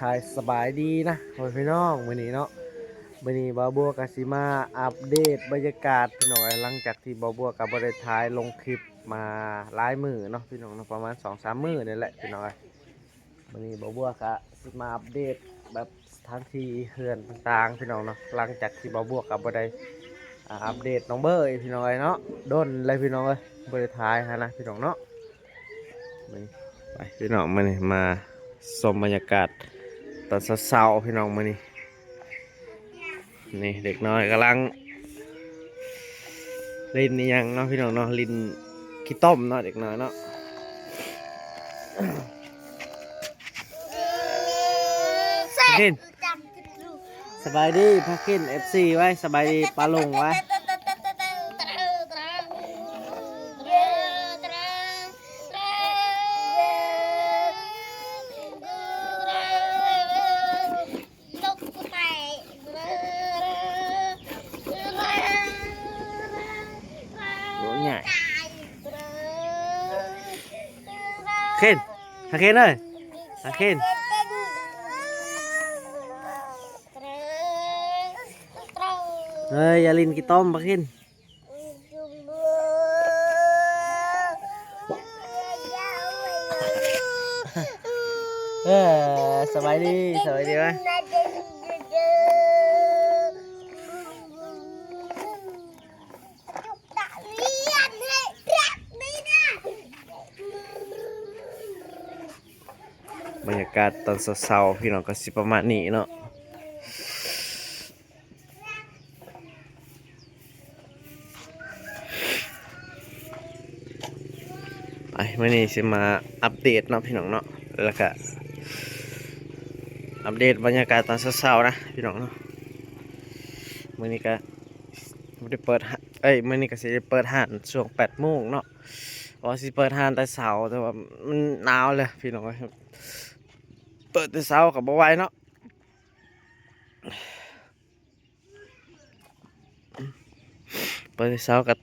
ทายสบายดีนะพี่น้องมื้อนี้เนาะมื้อนี้บ่าวบัวกสิมาอัปเดตบรรยากาศพี่น้องหลังจากที่บ่าวบัวกับบ่ได้ถ่ายลงคลิปมาหลายมื้อเนาะพี่น้องเนาะประมาณ 2-3 มื้อนี่แหละพี่น้องมื้อนี้บ่าวบัวก็สิมาอัปเดตแบบสถานที่เฮือนต่างๆพี่น้องเนาะหลังจากที่บ่าวบัวกับบ่ได้อัปเดตน้องเบยพี่น้องเนาะโดนเลยพี่น้องบ่ได้ถ่ายหานะพี่น้องเนาะมื้อนี้ไปพี่น้องมื้อนี้มาชมบรรยากาศตอนเช้าๆพี่น้องมื้อนี้นี่เด็กน้อยกำลังเล่นนี่ยังเนาะพี่น้องเนาะลินขี้ต้มเนาะเด็กน้อยเนาะพักกินสบายดีพักกิน FC ไว้สบายดีปลาลงไว้เคนฮักเคนเลยฮักเคนเฮ้ยอย่าลินกี่ต้มพักเคนสบายดีไหมบรรยากาศตอนเช้าๆพี่น้องก็สิประมาณนี้เนาะไปวันนี้สิมาอัปเดตเนาะพี่น้องเนาะแล้วก็อัปเดตบรรยากาศตอนเช้าๆนะพี่น้องเนาะมื้อนี้ก็ไม่ได้เปิดมื้อนี้ก็สิได้เปิดห้านช่วง8 โมงเนาะว่าสิเปิดห้านแต่เช้าแต่ว่ามันหนาวเลยพี่น้องครับเปิดแต่เช้าก็บ่ไหวเนาะเปิดแต่เช้าก็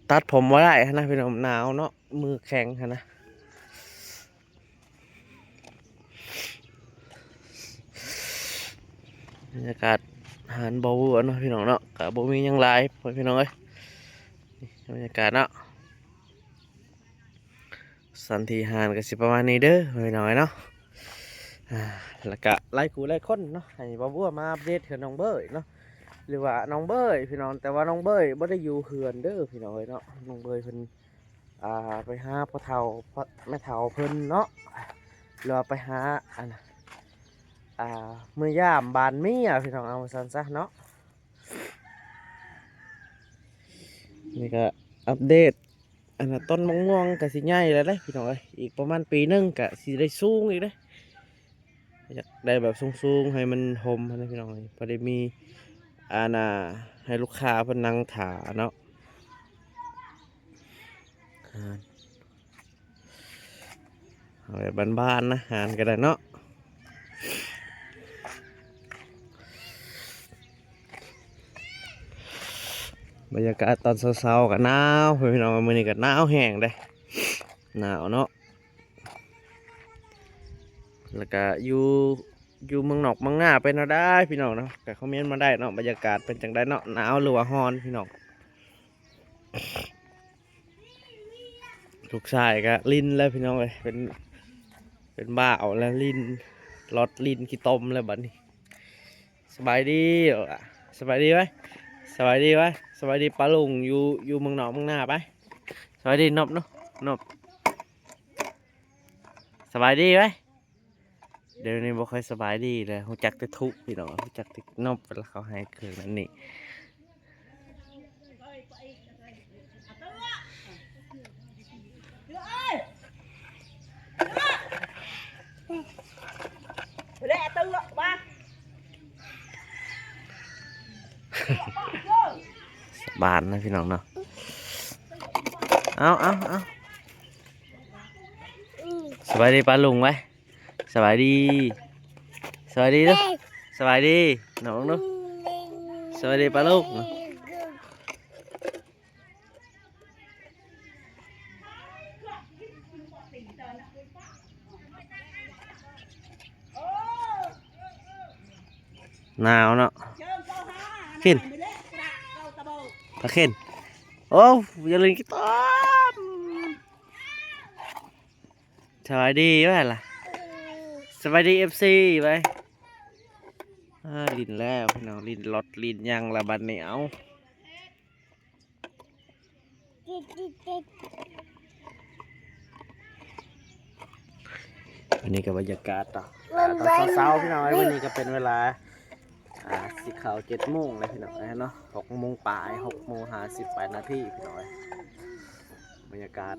ตัดผมบ่ได้นะพี่น้องหนาวเนาะมือแข็งนะบรรยากาศอาหารบ่เวอเนาะพี่น้องเนาะก็บ่มีหยังหลายพี่น้องเอ้ยบรรยากาศเนาะสันติหารก็สิประมาณนี้เด้อพี่น้องเนาะแล้วก็ไล่กูไล่คนเนาะให้บ่บัวมาอัปเดตเฮือนน้องเบยเนาะหรือว่าน้องเบยพี่น้องแต่ว่าน้องเบยบ่ได้อยู่เฮือนเด้อพี่น้องเอ้ยเนาะน้องเบยเพิ่นไปหาพ่อเฒ่าพ่อแม่เฒ่าเพิ่นเนาะหรือว่าไปหาอันมื้อยามบานเมียพี่น้องเอาซั่นซะเนาะนี่ก็อัปเดตอันน่ะต้นมะม่วงก็สิใหญ่แล้วเด้พี่น้องเอ้ยอีกประมาณปีนึงก็สิได้สูงอีกเด้อยากได้แบบสูงๆให้มันห่มนะพี่น้องเอ้ยพอได้มีให้ลูกค้าเพิ่นนั่งถาเนาะเอาแบบบ้านๆนะหารก็ได้เนาะบรรยากาศตอนเช้าๆก็หนาวพี่น้องมื้อนี้ก็หนาวแห้งเด้หนาวเนาะแล้วก็อยู่เมืองนอกเมืองหน้าเป็นเอาได้พี่น้องเนาะก็คอมเมนต์มาได้เนาะบรรยากาศเป็นจังได้เนาะหนาวหรือว่าร้อนพี่น้องลูกชายก็ลิ้นแล้วพี่น้องเลยเป็นบ้าเอาแล้วลิ้นรถลิ้นขี้ต้มแล้วบัดนี้สบายดีสบายดีไหมสบายดีไหมสบายดีป้าลุงอยู่เมืองนอกเมืองหน้าไปสบายดีนบเนาะนบสบายดีไหมเดี๋ยวนี้บ่ค่อยสบายดีเลยหูจักแต่ทุกพี่น้องหูจักแต่นบแล้วเขาให้เกินนั่นนี่บานนะพี่น้องเนาะเอาสบายดีป้าลุงไว้สบายดีลูกสบายดีน้องลูกสบายดีป้าลุง หนาวเนาะขึ้นตะขึ้นโอ้อย่าลืมกีตาร์สวัสดีไว้ล่ะสวัสดีFCไปลินแล้วพี่น้องลินรถลินยังละบัดเหนียววันนี้ก็บรรยากาศต่อตอนเช้าพี่น้องวันนี้ก็เป็นเวลาสิข่าว7 โมงเลยพี่น้องเนาะ6 โมงปลาย6 โมง 58 นาทีพี่น้องบรรยากาศ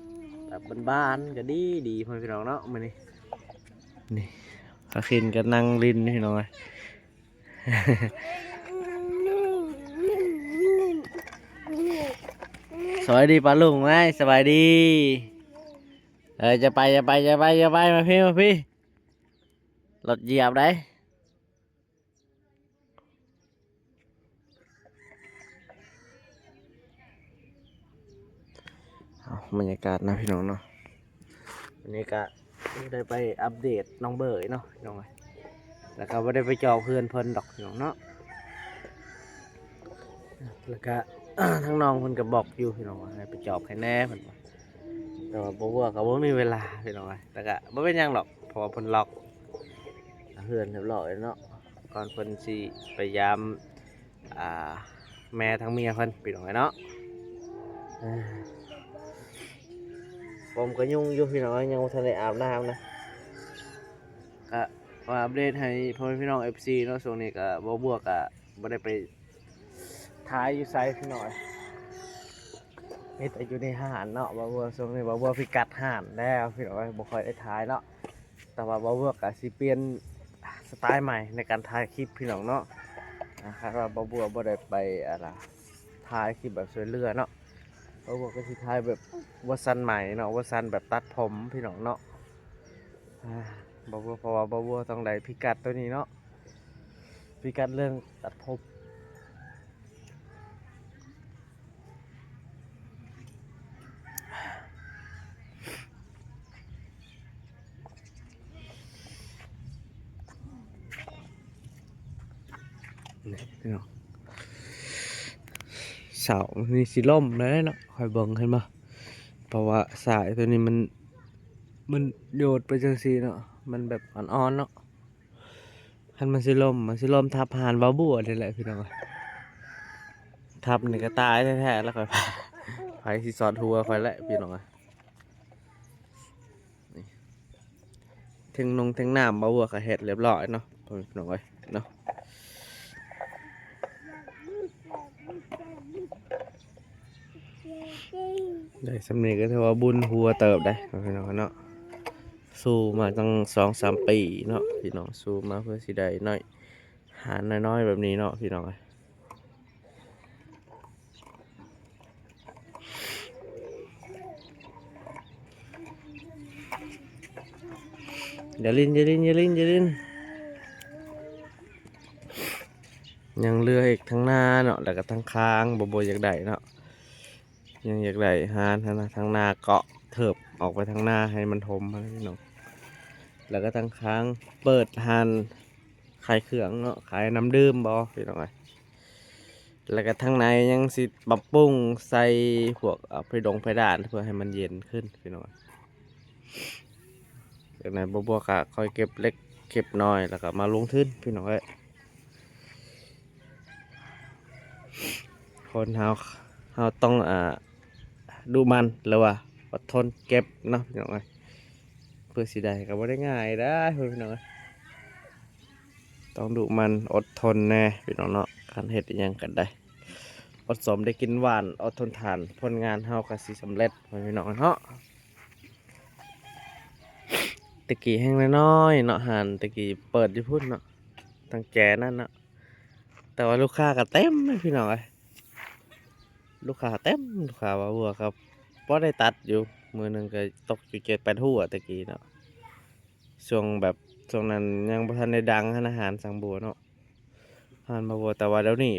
แบบบ้านๆก็ดีพี่น้องเนาะมื้อนี้นี่ข้าขินก็นั่งลินพี่น้องสวัสดีป้าลุงไหมสบายดีจะไปมาพี่รถเหยียบได้บรรยากาศนะพี่น้องเนาะวันนี้ก็ได้ไปอัปเดตน้องเบย์เนาะพี่น้องแล้วก็ไม่ได้ไปจอเพื่อนเพิ่นดอกพี่น้องเนาะแล้วก็ทั้งน้องเพิ่นก็บอกอยู่พี่น้องว่าให้ไปจอบให้แน่เพิ่นแต่ว่าบ่ว่าก็บ่มีเวลาพี่น้องแต่ก็บ่เป็นหยังหรอกเพราะว่าเพิ่นล็อกเฮือนเรียบร้อยเนาะก่อนเพิ่นสิพยายามแม่ทั้งเมียเพิ่นพี่น้องเนาะผมก็ยุ่งอยู่พี่น้องยังบ่ทันได้อาบน้ำนะก็ว่าอัปเดตให้พ่อแม่พี่น้อง FC เนาะช่วงนี้ก็บ่บวกก็บ่ได้ไปท้ายอยู่ไซส์พี่น้อยนี่แต่อยู่ในห้านเนาะบ่บัวช่วงนี้บ่บัวพิกัดห้านแล้วพี่น้อยบ่ค่อยได้ท้ายเนาะแต่ว่าบ่บัวก็สิเปลี่ยนสไตล์ใหม่ในการถ่ายคลิปพี่น้องเนาะนะครับว่าบ่บัวบ่ได้ไปถ่ายคลิปแบบสวยเรือเนาะบ่บัวก็สิถ่ายแบบเวอร์ชันใหม่เนาะเวอร์ชันแบบตัดผมพี่น้องเนาะบ่บัวเพราะว่าบ่บัวต้องได้พิกัดตัวนี้เนาะพิกัดเรื่องตัดผมนี่เนาะเสานี่สิล่มเลยเนาะคอยเบิ่งขึ้นมาเพราะว่าสายตัวนี้มันโยดไปจังซี่เนาะมันแบบอ่อนๆเนาะคันมันสิล่มทับหานบาบัวนี่แหละพี่น้องทับนี่ก็ตายแท้ๆแล้วค่อยไผสิสอดหัวค่อยแหละพี่น้องนี่ถึงน้ำบาบัวก็เฮ็ดเรียบร้อยเนาะพี่น้องเนาะได้สำเนียงก็ถือว่าบุญหัวเติบได้พี่น้องเนาะสู้มาตั้ง2-3 ปีเนาะพี่น้องสู้มาเพื่อสิได้น้อยหาน้อยๆแบบนี้เนาะพี่น้องอย่าลิ้นยังเรืออีกทั้งหน้าเนาะแล้วก็ทั้งค้างบ่อยากได้เนาะยังอยากได้หาทั้งหน้าเกาะเถิบออกไปทั้งหน้าให้มันทมพี่น้องแล้วก็ทั้งค้างเปิดหานขายเครื่องเนาะขายน้ำดื่มบ่พี่น้องแล้วก็ทั้งในยังสิปรับปรุงใส่พวกเพดานเพื่อให้มันเย็นขึ้นพี่น้องจากนั้นบัวก็คอยเก็บเล็กเก็บน้อยแล้วก็มาลงทุนพี่น้องคนเฮาต้องดูมันแล้วว่าอดทนเก็บเนาะพี่น้องเพื่อสิได้ก็บ่ได้ง่ายได้พี่น้องต้องดูมันอดทนแน่พี่น้องเนาะคันเฮ็ดยังกันได้อดสมได้กินหวานอดทนทานผลงานเฮาก็สิสำเร็จพี่น้องเนาะตะกี้แห้งน้อยเนาะหันตะกี้เปิดอยู่พุ่นเนาะตั้งแก่นั่นเนาะแต่ว่าลูกค้าก็เต็มเลยพี่น้องลูกค้าเต็มลูกค้าว่าบัวครับพอได้ตัดอยู่มือหนึ่งก็ตกอยู่7-8 หัวตะกี้เนาะช่วงนั้นยังบ่ทันได้ดังอาหารสังบัวเนาะอาหารบัวแต่ว่าเดี๋ยวนี้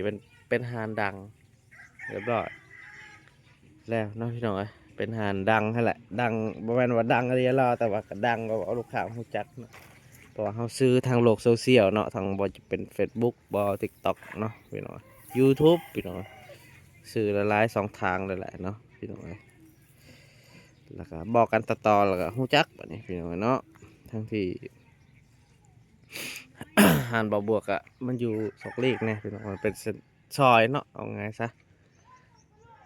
เป็นอาหารดังเรียบร้อยแล้วเนาะพี่น้องเป็นอาหารดังนั่นแหละดังบ่แม่นว่าดังอะไรแล้วแต่ว่าก็ดังก็เอาลูกค้าฮู้จักเนาะ เพราะว่าเราซื้อทางโลกโซเชียลเนาะทางบ่จะเป็น Facebook บ่ TikTok เนาะพี่น้อง YouTube พี่น้องซื้อหลายๆ2ทางเลยแหละเนาะพี่น้องแล้วก็บอกกันต่อๆแล้วก็ฮู้จักบัดนี้พี่น้องเนาะทั้งที่ หานบ่บวกอะมันอยู่ซอกเลขแน่พี่น้องมันเป็นซอยเนาะเอาไงซะ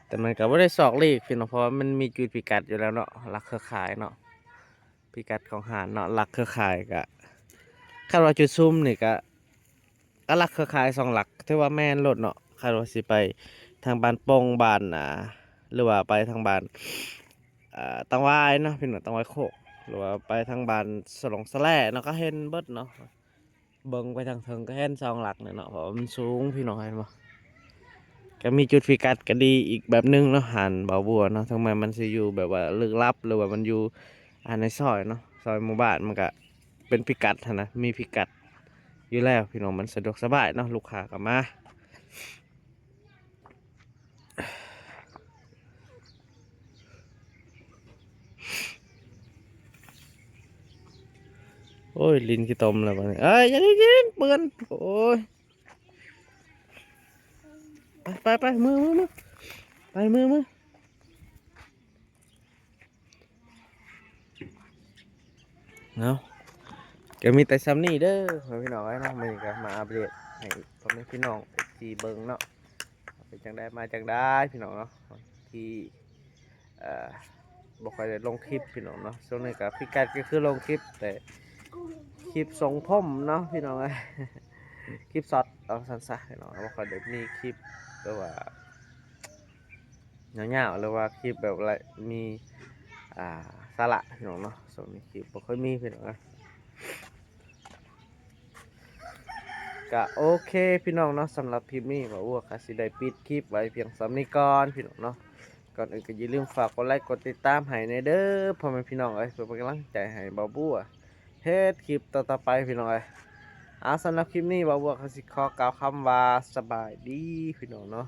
แต่มันก็บ่ได้ซอกเลขพี่น้องเพราะว่ามันมีจุดพิกัดอยู่แล้วเนาะหลักเครือข่ายเนาะพิกัดของหานเนาะหลักเครือข่ายก็คาดว่าจุดซุ่มนี่ก็หลักเครือข่าย2หลักถือว่าแม่นโลดเนาะคาดว่าสิไปทางบ้านโป่งบ้านหรือว่าไปทางบ้านตังวายเนาะพี่น้องตังวายโคกหรือว่าไปทางบ้านสลงสะแล่เนาะก็เห็นเบิดเนาะเบิ่งไปทางเทิงก็เห็น2หลักเนี่ยเนาะเพราะว่ามันสูงพี่น้องเห็นบ่ก็มีจุดพิกัดก็ดีอีกแบบนึงเนาะหันบ่าวบัวเนาะทำไมมันสิอยู่แบบว่าลึกลับหรือว่ามันอยู่ในซอยเนาะซอยหมู่บ้านมันก็เป็นพิกัดหั้นนะมีพิกัดอยู่แล้วพี่น้องมันสะดวกสบายเนาะลูกค้าก็มาโอ้ยลิ้นขี้ตมแล้วบัดนี้เอ้ยอย่าได้กินเปื้อนโอ้ยไปมือไปมือเนาะก็มีแต่ซ้ำนี่เด้อพี่น้องไอ้เนาะมื้อนี้ก็มาอัปเดตให้พ่อแม่พี่น้องที่เบิ่งเนาะเป็นจังไดมาจังได้พี่น้องเนาะที่เอ่อบ่ค่อยได้ลงคลิปพี่น้องเนาะช่วงนี้ก็พิกัดก็คือลงคลิปแต่คลิปทรงผมเนาะพี่น้องเอ้ย คลิปช็อตเอาสั้นๆพี่น้องบ่ค่อยได้มีคลิปหรือว่า ยาวๆหรือว่าคลิปแบบอะไรมีอ่าสาระพี่น้องเนาะส่วนนี้คลิปบ่ค่อยมีพี่น้องนะก็โอเคพี่น้องเนาะสำหรับคลิปนี้บ่าวก็สิได้ปิดคลิปไว้เพียงส่ำนี้ก่อนพี่น้องเนาะก่อนอื่นก็อย่าลืมฝากกดไลค์กดติดตามให้ในเด้อพ่อแม่พี่น้องเอ้ยเพื่อเป็นกำลังใจให้บ่าวบัวเฮ็ดคลิปต่อๆไปพี่น้องเอ้ยสำหรับคลิปนี้บ่าวก็สิขอกล่าวคำว่าสบายดีพี่น้องเนาะ